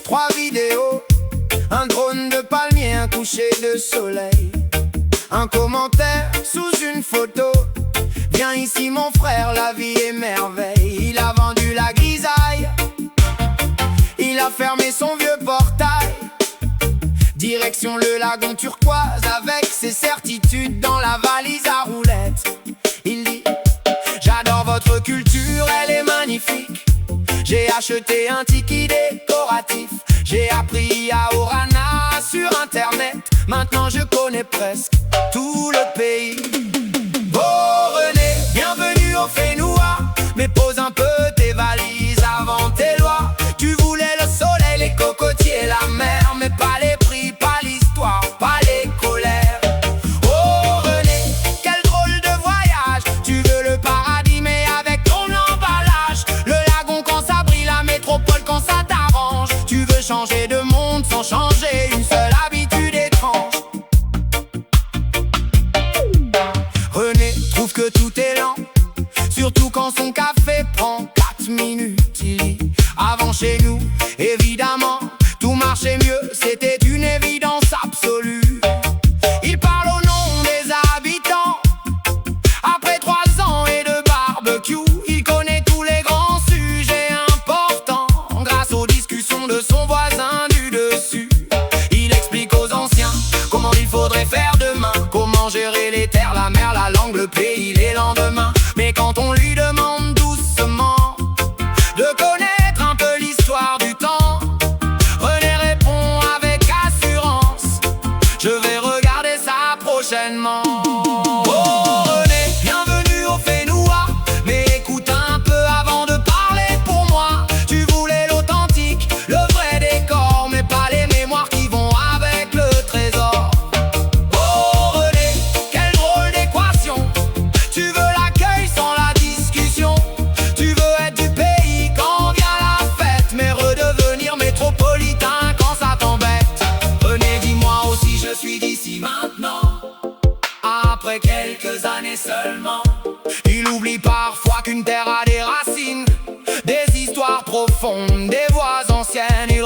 3 vidéos, un drone de palmier, un coucher de soleil, un commentaire sous une photo. Viens ici mon frère, la vie est merveille. Il a vendu la grisaille, il a fermé son vieux portail. Direction le lagon turquoise avec ses certitudes dans la valise à roulettes. Il dit: j'adore votre culture, elle est magnifique. J'ai acheté un tiki décoratif. J'ai appris à Orana sur internet. Maintenant je connais presque tout le pays. Oh René, bienvenue au Fénois. Mais pose un peu tes valises avant tes lois. Tu voulais le soleil, les cocotiers, la mer, mais pas les prix, pas l'histoire, pas les colères. Oh René, quel drôle de voyage. Tu veux le paradis mais avec ton emballage. Le lagon quand ça brille, la métropole quand ça t'arrange. Tu veux changer de monde sans changer une seule habitude étrange. René trouve que tout est lent, surtout quand son café prend 4 minutes. Il dit: avant chez nous, évidemment, tout marchait mieux, c'était une évidence absolue. Il parle au nom des habitants. Après 3 ans et de barbecue, il connaît tous les grands sujets importants grâce aux discussions de son voisin du dessus. Il explique aux anciens comment il faudrait faire demain, comment gérer les terres, la mer, la langue, le pays, les lendemains. Mais quand on lui demande doucement de connaître un peu l'histoire du temps, René répond avec assurance: je vais regarder ça prochainement. Oh René, bienvenue au Fénois. Mais écoute un peu avant de parler pour moi. Tu voulais l'authentique, le vrai décor, mais pas les mémoires qui vont avec le trésor. Oh René, quelle drôle d'équation. Tu veux l'accueil sans la discussion. Tu veux être du pays quand vient la fête, mais redevenir métropolitain quand ça t'embête. René, dis-moi aussi, je suis d'ici maintenant. Après quelques années seulement, il oublie parfois qu'une terre a des racines, des histoires profondes, des voix anciennes. Il